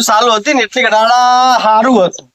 સારું હતી ને એટલે સારું હતું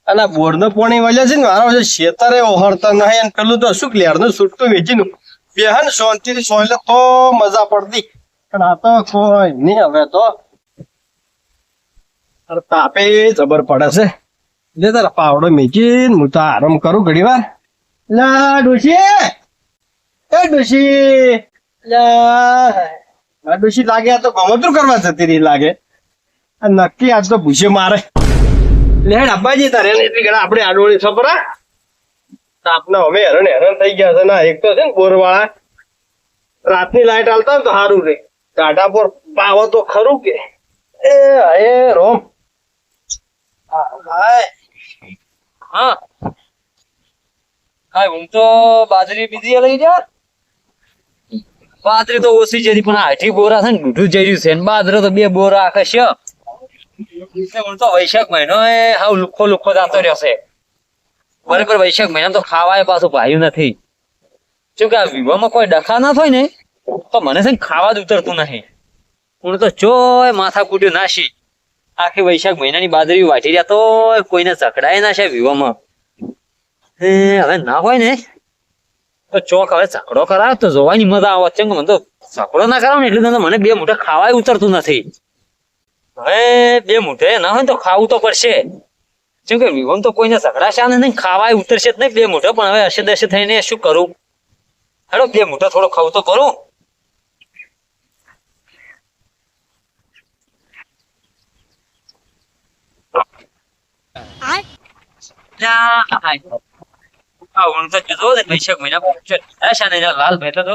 અને બોર નું પાણી વળ્યા છે ને મારા શેતરે ઓહરતા નહીં પેલું તો શું લેર નું છૂટતું વેચી નું બેહન શાંતિ થી સોયલે તો મજા પડતી પણ આ તો કોઈ નહીં હવે તો તાપે જબર પડે છે એટલે તારા પાવડો મેચીને હું તો આરામ કરું ઘડી વાર લા ડોશી એ ડોશી લા ડોશી લાગે આ તો ગમતરું કરવા જતી રહી લાગે આ નક્કી આજ તો ભૂસે મારે લેડ અબ્બાજી તારે એટલી ઘણા આપણે આડોળી છપરા તાપના હવે હેરાન થઈ ગયા છે ના એક તો છે ને બોરવાળા રાતની લાઈટ હાલતા ને તો સારું રે ટાટા પર પાવો તો ખરું કે એ હે રોમ હા હું તો બાજરી બીજી લઈ જા બાજરી તો ઓછી જરી પણ 8 બોરા છે ને દૂધું જર્યું છે ને બાજરો તો 2 બોરા આખે છે હું તો વૈશાખ મહિનો હાવ લુખો લુખો જાતો રહ્યો છે બરાબર વૈશાખ મહિના તો ખાવાય પાછું ભાયું નથી શું કે આ વિવાહમાં કોઈ ડખા ના થાય ને તો મને છે ને ખાવા જ ઉતરતું નહીં હું તો ચોય માથા કૂટ્યું નાશી આખી વૈશાખ મહિનાની બાજરી વાટી રહ્યા તો કોઈને ઝઘડાય ના છે વિવાહમાં હવે ના હોય ને તો ચોક હવે ઝઘડો કરાવે તો જોવાની મજા આવે છે મને તો ઝઘડો ના કરાવ ને એટલે તો મને 2 મુઠ્ઠા ખાવાય ઉતરતું નથી હવે 2 મુઠ્ઠે ના હોય તો ખાવું તો પડશે કેમ કે વિવાહ તો કોઈને ઝઘડાશે નહીં ખાવાય ઉતરશે જ નહીં 2 મુઠ્ઠા પણ હવે હશે દશે થઈને શું કરું હેડો 2 મુઠ્ઠા થોડો ખાવું તો કરું વૈશાખ મહિના લાલ ભેટો તો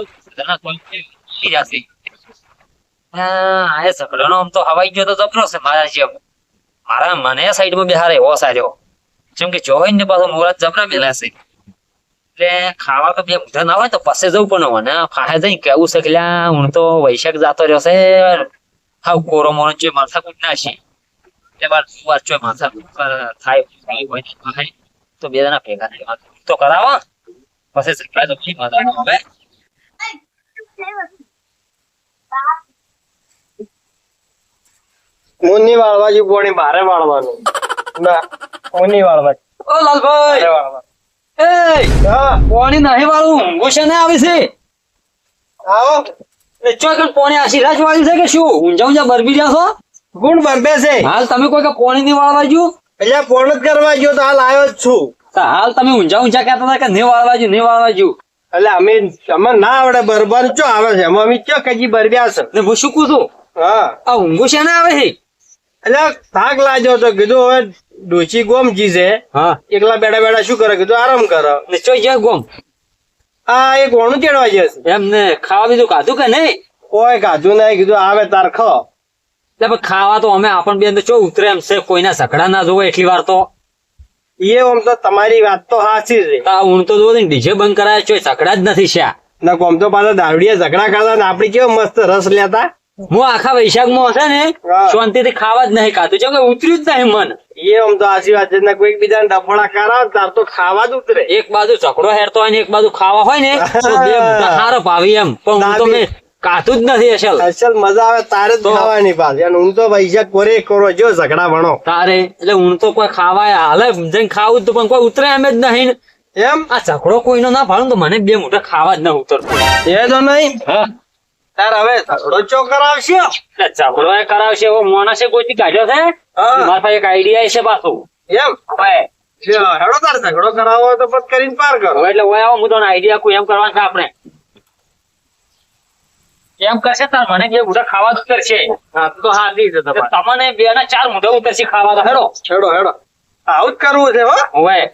ઝઘડો આમ તો હવાઈ ગયો તો જબરો છે મારા જેમ મારા મને સાઈડ માં બિહારે એવો સાર્યો જેમ કે જોઈને ને પાછો મોરાત જબરા મેલા છે એટલે ખાવા તો 2 મુઠ્ઠા ના હોય તો પાસે જવું પણ મને ફાહે જઈ કેવું છે કે હું તો વૈશાખ જાતો રહ્યો છે હાવ કોરો મોરો છે માથા કૂટ નાશી વાર ચો માથા થાય હોય તો 2 જણા ભેગા થાય તો કરાવો પછી સપ્લાય તો ઠીક મજા આવે મુન્ની વાળવાજી પોણી બારે વાળવાનું ના મુન્ની વાળવા ઓ લાલભાઈ એ હા પોણી નહીં વાળું ઊંઘું ને આવી છે આવો એ ચોકન પોણી આશીર્વાદ વાળી છે કે શું ઊંઝા બરબી રહ્યા છો ગુણ બરબે છે હાલ તમે કોઈ કે પોણી ની વાળવા જો એટલે પોણ જ કરવા ગયો તો હાલ આવ્યો જ છું હાલ તમે ઊંઝા કહેતા હતા કે નહીં વાળવા જો એટલે અમે ના આવડે બરબર ચો આવે છે અમે ચો કજી બરબ્યા છે ને હું શું કહું છું હા આ ઊંઘું છે ને આવે છે એટલે થાક લાગ્યો તો કીધું હવે ડોશી ગોમજી છે હા એકલા બેઠા બેઠા શું કરે કીધું આરામ કરો ને ચોઈ જાય ગોમ આ એક વણું ચડવા જશે એમ ને ખાવા બીજું ખાધું કે નહીં કોઈ ખાધું નહીં કીધું આવે તાર ખો એટલે ખાવા તો અમે આપણ બેન તો ચો ઉતરે એમ છે કોઈના ઝઘડા ના જોવે એટલી વાર તો એ આમ તો તમારી વાત તો સાચી છે ઊંઘ તો જોવો ને ડીજે બંધ કરાય ચોઈ ઝઘડા જ નથી શ્યા ના કોમ તો પાછા દારૂડિયા ઝઘડા કરતા ને આપડી કેવો મસ્ત રસ લેતા હું આખા વૈશાખ માં હશે ને શાંતિ થી ખાવા જ નહીં ખાતું છે ઉતર્યું જ નહીં મન એ આમ તો આશી વાત છે ને કોઈ બીજા ડફડા કરાવ તાર તો ખાવા જ ઉતરે એક બાજુ ઝઘડો હેરતો હોય ને એક બાજુ ખાવા હોય ને તો સારો ભાવી એમ પણ હું તો મેં કાતું જ નથી અસલ મજા આવે તારે જ ખાવાની પાછી અને હું તો વૈશાખ કોરે કરો જો ઝઘડા ભણો તારે એટલે હું તો કોઈ ખાવા હાલે જઈને ખાવું જ તો પણ કોઈ ઉતરે એમ જ નહીં એમ આ ઝઘડો કોઈનો ના ભાડું તો મને 2 મુઠ્ઠા ખાવા જ ના ઉતરતું એ તો નહીં હા તાર હવે ઝઘડો ચો કરાવશે ઝઘડો કરાવશે એવો માણસે કોઈ કાઢ્યો છે મારા પાસે એક આઈડિયા છે પાછું એમ હેડો તાર ઝઘડો કરાવો તો પછી કરીને પાર કરો એટલે ઓય આવો હું તો આઈડિયા કોઈ એમ કરવાનું છે આપણે એમ કરશે તાર મને 2 મુઠ્ઠા ખાવા જ ઉતરશે હા તો હા દી તમને 2 ને 4 મુઠ્ઠા ઉતરશે ખાવા તો હેડો આવું જ કરવું છે હો ઓય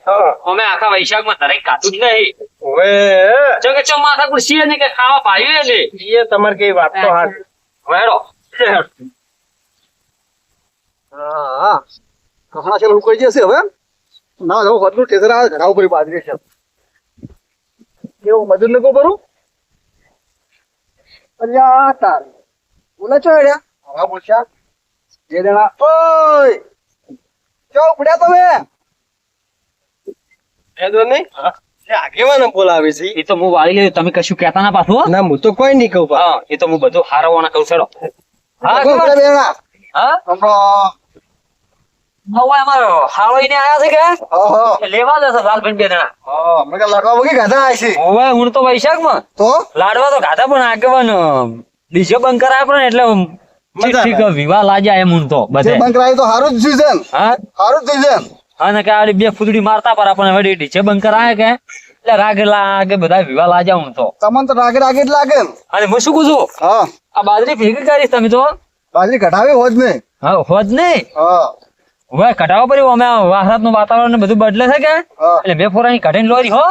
અમે આખા વૈશાખ માં દરેક કાતું જ નહીં ઓય જો કે ચો માથા કુરસી ને કે ખાવા પાયું છે એ તમાર કઈ વાત તો હાથ હેડો હા કહાણા છે હું કહી જશે હવે ના જો હોતનું ટેસર આવે ઘણા ઉપર બાજરી છે કેવું મજૂર ને કો કરું અલ્યા તાર બોલા છો એડ્યા હા બોલશા જે દેણા ઓય ચો પડ્યા તમે એ દો નહીં એ આગેવાને બોલાવે છે એ તો હું વાળી લઈ તમે કશું કહેતા ના પાછું હો? ના હું તો કોઈ નહીં કહું પા. હા એ તો હું બધું હારવાના કહું છેડો હા કોણ ખબર? બેડા? હા હવે અમારો હાળોઈને આયા છે કે ઓહો. લેવા જશે લાલભાઈ બે જણા ઓહો, મને કે લાડવા મૂકી ગાધા આય છે. હવે હું તો વૈશાખમાં તો લાડવા તો ગાતા પણ આગેવાન ડીજે બંધ કરાય પણ એટલે ઠીક ઠીક વિવાહ લાગ્યા એમ હું તો જે બધે બંધ કરાયું તો હારું જ થયું છે ને. હા હારું જ થયું છે ને. અને કે આડી બે ફૂદડી મારતા પર પણ હવે ડીજે બંધ કરાય કે એટલે રાગે લાગે બધા વિવાહ લાગ્યા હું તો તમને તો રાગે રાગે જ લાગે ને. અને હું શું કહું છું હા આ બાજરી ભેગી કરીશ તમે તો બાજરી ઘટાવી હોત ને. હા હોત નહીં હા હવે કઢાવો પડ્યું અમે વરસાદ નું વાતાવરણ ને બધું બદલે છે કે હા એટલે બે ફોરાની કઢીને લોરી હો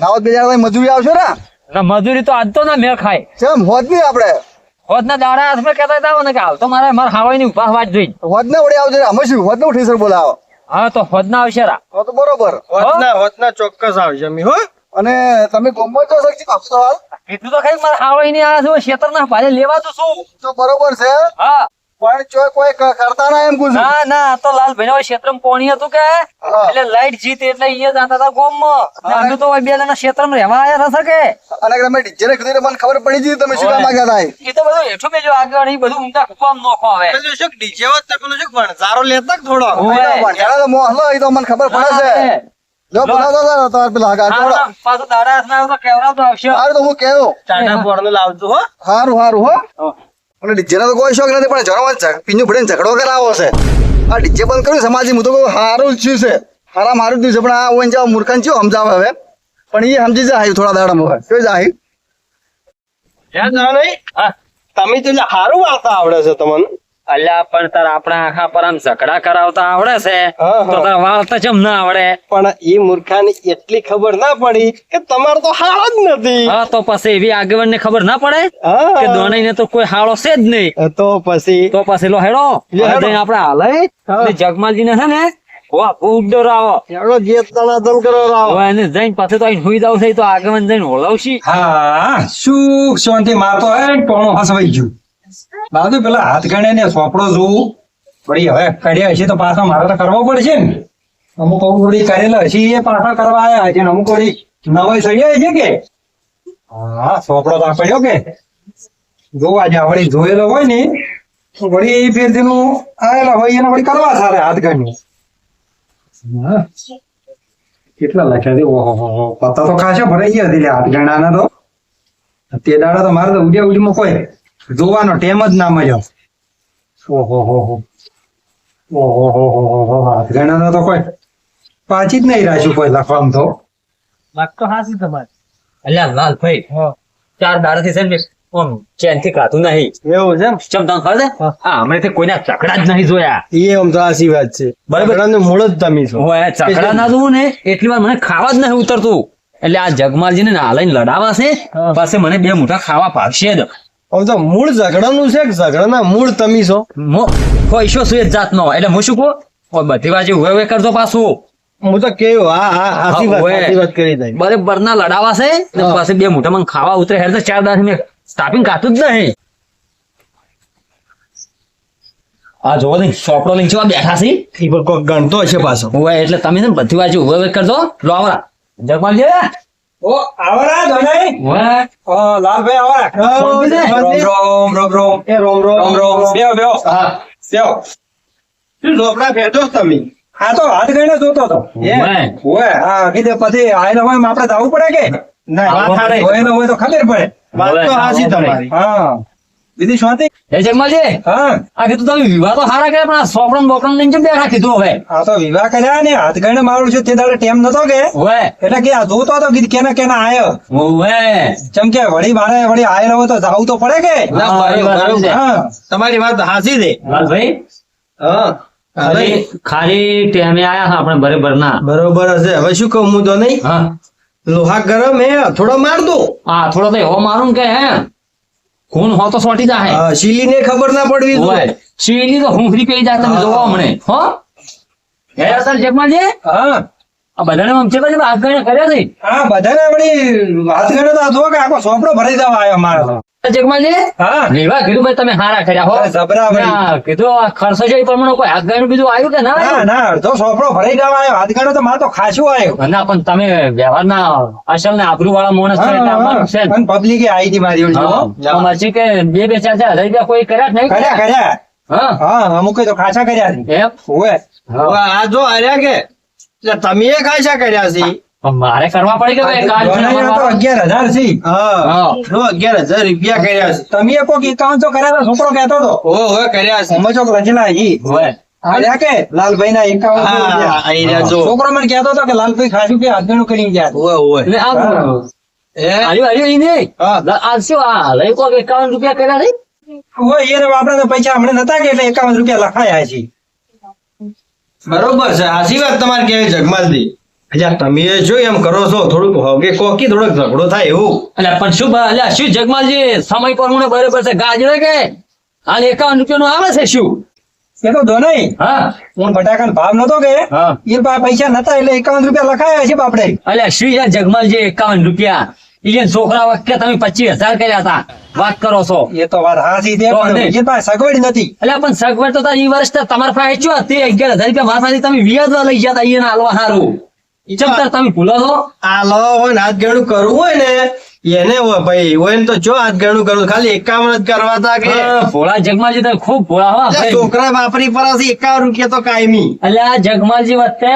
નાવત બે જણા મજૂરી આવશે ને. ના મજૂરી તો આજ તો ના મેળ ખાય કેમ હોત નહીં આપણે હોત ના દાડા હાથમાં કહેતા હતા ને કે હાલ તો મારે મારા હાવાઈ ની ઉભા વાત જોઈ હોત ને વળી આવશે અમે શું હોત ને ઉઠી સર બોલાવો હા તો હોદ ના આવશે રા તો બરોબર. હોતના ચોક્કસ આવશે અમી હો. અને તમે ગોમો છો સર સવાલ કીધું તો ખરી મારા હાવાઈ ની આ ક્ષેત્ર ના ભારે લેવા તો શું તો બરોબર છે હા પણ ચોય કોઈ કરતા ના એમ પૂછું. ના ના તો લાલભાઈ ના ક્ષેત્ર માં પોણી હતું કે હા. એટલે લાઈટ જીત એટલે અહીંયા જતા હતા ગોમ માં અમે તો બે જણા ક્ષેત્ર માં રહેવા આવ્યા હતા કે અને તમે ડીજે ને કીધું એટલે મને ખબર પડી ગઈ તમે શું કામ માંગ્યા હતા. એ તો બધું હેઠું બેજો આગળ એ બધું ઊંડા કુવામ નોખો આવે પેલું શું ડીજે હોત તો પેલું શું ભણઝારો લેતા કે થોડો ઓવે. ભણ્યા તો મોહલો એ તો મને ખબર પડે છે. જો બોલાવતો હતા ને તમારે પેલા આગળ જોડો. પાછું દાડા હાથમાં આવે તો કેવડાવતો આવશે હારું તો હું કેવું ટાટા પોરનું લાવજો હો. હારું હારું હો. અને ડીજે નો તો કોઈ શોખ નથી પણ જણવા પીંજું ભરીને ઝઘડો કરાવો છે. આ ડીજે બંધ કર્યું સમાજી હું તો કહું હારું જ થયું છે. હારા મારું જ થયું છે પણ આ ઓન જાવ મૂર્ખાન ચેવું સમજાવે હવે પણ એ સમજી જાય થોડા દાડામાં કઈ જાય. ક્યાં જાવ નહીં હા તમે તો સારું વાર્તા આવડે છે તમને. અલ્યા પણ તાર આપણા આખા પર આમ ઝઘડા કરાવતા આવડે છે હા, હા. તો તાર વાળતા ચમ ના આવડે પણ એ મૂર્ખાની એટલી ખબર ના પડી કે તમારે તો હાળ જ નથી. હા તો પછી એવી આગેવાન ને ખબર ના પડે હા. કે દોણાઈ ને તો કોઈ હાળો છે જ નહીં તો પછી તો પછી લો હેડો લે હેડો. જઈને આપણે હાલે હા. જગમાલજી ને છે ને વાહ ઉડ્ડો આવો એનો જે તણાતણ કરો રાવ. હવે એને જઈને પાછું તો અહીં હુઈ જાવ છે તો આગેવાન જઈને હોલાવશી હા શું શાંતિ મારતો હે ટોણો હસવાઈ ગયું બાજુ પેલા હાથ ગણે ને સોપડો જોવું વળી હવે કર્યા હશે તો પાછા મારે તો કરવો પડશે ને અમુક અમુક વળી કરેલા હશે એ પાછા કરવા આવ્યા છે ને અમુક વળી નવાઈ સળિયા છે કે હા સોપડો તો પડ્યો કે જોવા જા વળી જોયેલો હોય ને તો વળી એ ફેરથી નું આવેલા હોય એને વળી કરવા સારે હાથ ગણી હા કેટલા લખ્યા છે ઓહો પત્તા તો ખાસા ભરાઈ ગયા હતી લે હાથ ગણાના તો તે દાડા તો મારે તો ઉડ્યા ઉડીમાં કોઈ જોવાનો ટેમ જ ના મળ્યો ઓહો હો હો ઓહો હાથ ગણાના તો કોઈ પાછી જ નહીં રાખ્યું કોઈ લખવામાં તો વાત તો હાસી તમારી અલ્યા લાલ ભાઈ 4 દાડાથી છે ને ઓમ ચેનથી ખાતું નહીં એવું છે એમ? ચમ તને ખબર છે હા હમણાંથી કોઈના ઝઘડા જ નહીં જોયા એ આમ તો આશી વાત છે. બરાબર. ઝઘડાનું મૂળ જ તમે છો. ઓય ઝઘડા ના જોવું ને એટલી વાર મને ખાવા જ નહીં ઉતરતું એટલે આ જગમાલજી ને હાલઈને લડાવા છે પાસે મને બે મોટા ખાવા ભાવશે જ આમ તો મૂળ ઝઘડાનું છે કે ઝઘડાના મૂળ તમે છો. પૈસો સુએ જ જાતનો એટલે હું શું કહું ઓય બધી બાજુ હવે કરતો પાછું હું તો કેવું હા હા આશી વાત ઓવે. આશી વાત કરી દઈ. બરાબર ના લડાવા છે ને હા. પાસે બે મોટા મને ખાવા ઉતરે હેર તો 4 દાડા મેં સ્ટાફિંગ ખાતું જ નહીં આ જોવો ને ચોપડો લઈને ચેવા બેઠા છે ઈ પણ કોક ગણતો હશે પાછો. ઓય એટલે તમે છે ને બધી બાજુ હવે કરજો લો આવરા જગમાલજી ઓ આવરા ધનાઈ ઓય ઓ લાલભાઈ આવરા રોમ રોમ રોમ રોમ એ રોમ રોમ રોમ રોમ બેહો બેહો હા. બેહો શું ઝોપડા ફેરતો છો તમે? આ તો હાથ ગઈને જોતો હતો ઓય ઓય હા કીધે પછી આયલો હોય આપણે જવું પડે કે ના વાત હારી. હોય હોય તો ખબર પડે વાત તો હાચી તમારી. હા બીજી શાંતિ એ જગમાલજી હા આ કીધું તમે વિવાહ તો સારા કર્યા પણ આ સોપડો ને બોપડો લઈને કેમ બેઠા કીધું હવે આ તો વિવાહ કર્યા ને હાથ ગઈને મારું છે તે દાડે ટેમ નતો કે ઓય એટલે કે આ જોતો હતો કીધું કેના કેના આયો ઓય ચમ કે વળી મારે વળી આયેલો હોય તો જાવું તો પડે કે ના, હા, એ વાત બરોબર. છે. હા તમારી વાત હાચી છે. લાલભાઈ હા ખાલી ટેમે આયા હા આપણે બરાબર ના બરોબર હશે. હવે શું કહું હું તો નહીં હા લોહા ગરમ હે થોડો માર દો. હા થોડો તો એવો મારું કે હે ખૂન હો તો સોટી જાય શીલીને ખબર ના પડવી ઓય જોઈએ. શીલી તો હુંફરી પી જાય તમે જોવો હમણે હો હે સર જગમાલજી હા આ બધાને આમ છે કે આ કર્યા છે હા બધાને વળી હાથ ગઈને તો આ જો કે આખો સોપડો ભરાઈ જવા આવ્યો મારો તો જગમાલજી હા લેવા કીધું ભાઈ તમે હારા કર્યા હો અરે જબરા વળી. ના, કીધું આ ખર્ચો છે એ પ્રમાણે કોઈ હાથ ગાયનું બીજું આવ્યું કે ના ના આવ્યું? ના અડધો સોપડો ભરાઈ જવા આવ્યો હાથગાડો તો મારે તો ખાસું આવ્યો ના પણ તમે વ્યવહારના અસલ ને આબરૂ વાળા માણસ છો એટલે આવવાનું છે ને. અને પબ્લિકે આવી હતી મારી જોડે. હા, તો મરજી કે 2-4 હજાર રૂપિયા કોઈ કર્યા જ નહીં કર્યા કર્યા હા હા અમુકે તો ખાસા કર્યા છે. એમ ઓવે. હા. હવે આ જો આર્યા કે એટલે તમે એ ખાસા કર્યા છે પણ મારે કરવા પડે કે ભાઈ કાલ છે જોનાઈના તો અમારો. 11,000 છે. હા હા. જો 11,000 રૂપિયા કર્યા છે તમે કોક 5100 કર્યા હતા છોકરો કહેતો હતો ઓહો કર્યા છે અમે ચોક રચના ઈ હોય. આલ્યા કે લાલભાઈ ના 5100 હા, રૂપિયા. આઈ રહ્યા જો. છોકરો મને કહેતો હતો કે લાલભાઈ ખાસું કે હાથગણું કરી ગયા ઓય ઓય એટલે આમ હા. એ હાલ્યું ઈ નહીં હા. આ શું આ લઈ કોક 51 રૂપિયા કર્યા નહીં હોય એ આપણે તો પૈસા હમણાં નતા કે એટલે 51 રૂપિયા લખાયા છે. બરોબર છે આશી વાત તમારે કેવી જગમાલજી અચ્છા તમે શું એમ કરો છો થોડુંક હોગે કોકી થોડોક ઝઘડો થાય એવું એટલે પણ શું અલ્યા શું જગમાલજી સમય પ્રમાણે બરોબર છે ગાજરે કે હાલ 51 રૂપિયાનું આવે છે શું એ તો દોનાઈ હા હું બટાકાનો ભાવ નતો કે હા એ પૈસા નતા એટલે 51 રૂપિયા લખાયા છે બાપડે. અલ્યા શું યાર જગમાલજી 51 રૂપિયા ઈ છોકરા વખતે તમે 25,000 કર્યા હતા વાત કરો છો એ તો વાત હાચી છે તો પણ નહીં. એ પાસે સગવડ નથી. અલ્યા પણ સગવડ તો તારી ઈ વર્ષ તો તમારા પાસે ચો તે 11,000 રૂપિયા મારા પાસે તમે વ્યાજમાં લઈ ગયા હતા એને હાલવા હારું ચમતર તમે ભૂલો છો આ લો હોય ને હાથ ગણું કરવું હોય ને એને હોય ભાઈ હોય ને તો જો હાથ ગણું કરવું ખાલી 51 જ કરવા હતા કે હા, ભોળા જગમાલજી તમે ખૂબ ભોળા હો એટલે ભાઈ. છોકરા વાપરી પર 51 રૂપિયા તો કાયમી અલ્યા જગમાલજી વખતે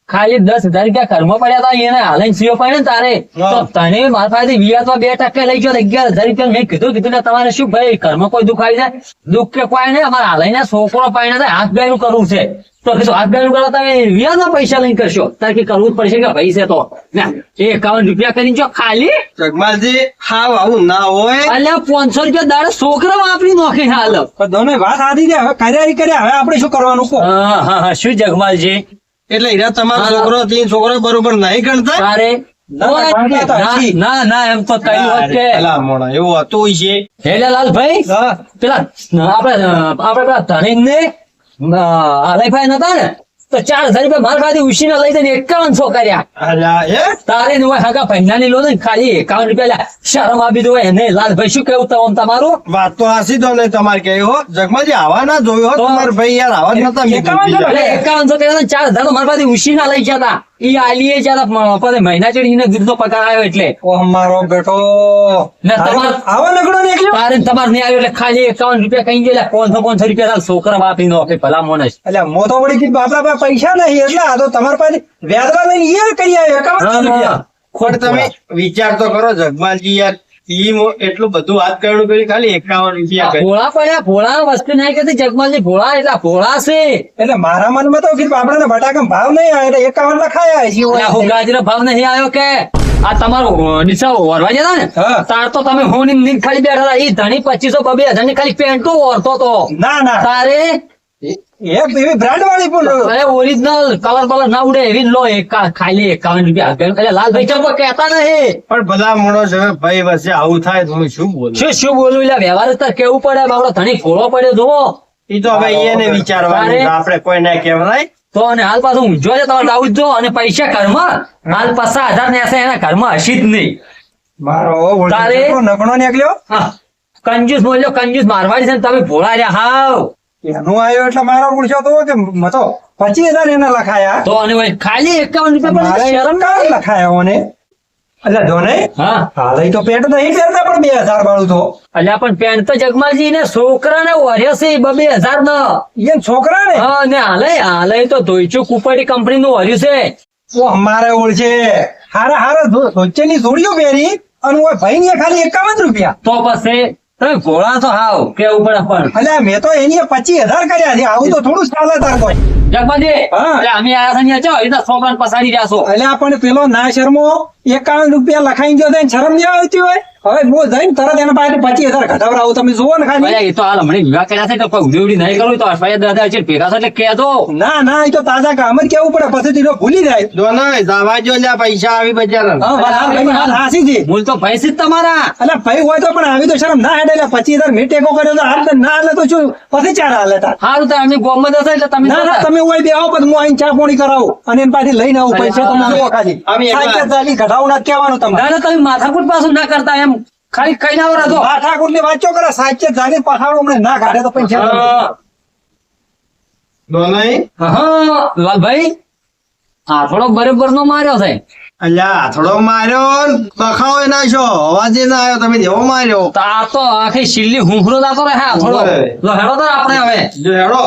ખાલી 10,000 રૂપિયા ઘરમાં પડ્યા હતા એને હાલઈને સીઓ પડ્યો ને તારે હા. તો તને મારા પાસેથી વ્યાજમાં 2% લઈ ગયો 11,000 રૂપિયા મેં કીધું કે તમારે શું ભાઈ ઘરમાં કોઈ દુઃખ આવી જાય દુઃખ કે કોઈ નહીં અમારે હાલઈને છોકરો પાડીને હાથ ગાયનું કરવું છે તો કીધું હાથ ગાયનું કરવા તમે વ્યાજમાં પૈસા લઈને કરશો તારે કે કરવું જ પડશે કે ભાઈ છે તો ના એ 51 રૂપિયા કરીને જો ખાલી જગમાલજી હાવ આવું ના હોય અલ્યા 500 રૂપિયા દાડે છોકરા વાપરી નોખી હાલ પણ દોને વાત સાચી છે હવે કર્યા ઈ કર્યા હવે આપણે શું કરવાનું કહો. હા હા હા શું જગમાલજી એટલે હીરા તમારો હા. છોકરો તીન છોકરો બરોબર નહીં ગણતા તારે ના, ના, ના, ના ના એમ તો કઈ વખતે અલા મોણા એવું હતું છે હેલે લાલભાઈ હા. પેલા આપણે પેલા ધણીક ને આલયભાઈ નતા ને તો 4,000 રૂપિયા મારા પાસે ઉછીને લઈ જઈને 5100 કર્યા અલા એ તારે ને હગા પૈનાની લો ને ખાલી 51 રૂપિયા લ્યા. શરમ આપી દો એને લાલભાઈ શું કેવું તમારું વાત તો હાસી તો નહીં તમારે કેવી હો જગમાજી આવા ના જોયું હો તો? તમારે ભાઈ યાર આવા જ નતા મીઠું 51 બીજા. એટલે 5100 કર્યા ને 4,000 તો મારા પાસે ઉછીના લઈ ગયા તા ઈ આલીએ જ્યાં પછી મહિના ચડીને દૂધનો પગાર આવ્યો એટલે ઓહ મારો બેટો ને તમાર- આવો નગડો નીકળ્યો તારે ને તમારે નહીં આવ્યો એટલે ખાલી 51 રૂપિયા કઈ ગયેલા 500 રૂપિયા તારા છોકરા વાપરી નો ભલા મોનસ એટલે મો તો વળી કીધું આપણા પાસે પૈસા નહીં એટલે આ તો તમારા પાસે વ્યાજમાં લઈને એ કરી આવ્યો 51 રૂપિયા. પણ તમે વિચાર તો કરો જગમાલજી યાર એટલું બધું હાથ કરણું કર્યું ખાલી 51 રૂપિયા કર્યું. ભોળા પડ્યા ભોળા વસ્તુ નહીં કહેતી જગમાલજી ભોળા એટલા ભોળા છે એટલે મારા મનમાં તો કીધું આપણે બટાકા ભાવ નહીં આવે એટલે 51 લખાયા છે એટલે હું ગાજરો ભાવ નહીં આવ્યો કે આ તમારું ડીસા વરવા જતા ને હા. તાર તો તમે હું ની ખાલી બેઠા હતા ઈ ધણી 2500-2,000 ની ખાલી પેન્ટો ઓરતો તો ના ના તારે એવી બ્રાન્ડ વાળી પણ અરે ઓરિજિનલ કલર બલર ના ઉડે એવી લો ખાલી 51 રૂપિયા એટલે લાલભાઈ ચંપો કહેતા નહીં પણ બધા માણસ હવે ભાઈ વચ્ચે આવું થાય તો હું શું બોલું શું બોલું એટલે વ્યવહાર તાર કેવું પડે બાબડો ધણી ફોડો પડ્યો જુઓ એ તો હવે એને વિચારવાનું છે. આપણે કોઈ ના કહેવાય તો અને હાલ પાછું ઊંઝો છે તમારે આવું જ જો અને પૈસા ઘરમાં હાલ 50,000 ને હશે એના ઘરમાં હશી જ નહીં મારો તારે? નગણો નીકળ્યો હા કંજૂસ બોલ્યો કંજૂસ મારવાડી છે ને તમે ભોળા રહ્યા હાવ એનું આવ્યો એટલે મારો પૂછ્યો તો કે મ તો 25,000 એના લખાયા તો અને વળી ખાલી 51 રૂપિયા મારે પણ શરમ ના આવે? લખાયા ઓને એટલે જો નહીં હા હાલ તો પેન્ટ નહીં પહેરતા પણ 2,000 વાળું તો અલ્યા પણ પેન્ટ તો જગમાલજી ને છોકરાને વર્યો છે 2,000 નો એ છોકરા ને હા ને હાલે તો ધોઈચું કુપડી કંપની નું વર્યું છે ઓ અમારે ઓળખે હારા હારા સોચેની જોડીઓ પહેરી અને ઓય ભાઈ ને ખાલી 51 રૂપિયા તો પછી તમે ભોળા તો હાવ કેવું પડે પણ એટલે મેં તો એની 25,000 કર્યા છે આવું તો થોડું ચાલે તાર કોઈ જગમાલજી હા. એટલે અમે આયા છે ને ચો એ છોકરાને પસાડી રહ્યા છો એટલે આપણને પેલો ના શર્મો 51 રૂપિયા લખાઈ ગયો તો શરમ નહીં આવતી હોય હવે હું જઈને તરત એના પાસે 25,000 ઘટાવડાવું તમે જુઓ ને ખાલી અલ્યા એ તો હાલ હમણાં વિવાહ કર્યા છે તો કોઈ ઉડી નહીં કરવું તો 5,000 છે ભેગા છે એટલે કહેજો ના ના એ તો તાજા કામ જ કેવું પડે પછી તો ભૂલી જાય જો ના જવા જો લ્યા પૈસા આવી બજાર હા, વાત હાચી છે. મૂળ તો ભાઈ છે જ તમારા એટલે ભાઈ હોય તો પણ આવી તો શરમ ના હેડે એટલે 25,000 મેં ટેકો કર્યો તો હાલ તો ના હાલે તો શું પછી ચાર હાલે તાર સારું તો અમે ગોમમાં જશે એટલે તમે ના ના જતા. તમે હોય બે આવો પછી હું આઈને ચા પાણી કરાવું અને એની પાછી લઈને આવું પૈસા તમે જુઓ ખાલી અમે એકલા- સાચે ચાલી ઘટાવું ના કહેવાનું તમારે ના ના તમે માથાકૂટ પાછું ના કરતા એમ ખાલી કઈ ના આવડે તો આ ઠાકોરની વાંચો કરે સાચે જાણી પહાડો હમણાં ના કાઢે તો પૈસા નહીં હા લાલભાઈ આ થોડો બરાબર નો માર્યો છે અલ્યા થોડો માર્યો બખાવો નાખ્યો અવાજ ના આવ્યો તમે જેવો માર્યો તો આ તો આખી સિલ્લી હુંફરો જાતો રહે હા થોડો ઓય. લો હેડો તો આપણે હવે જો હેડો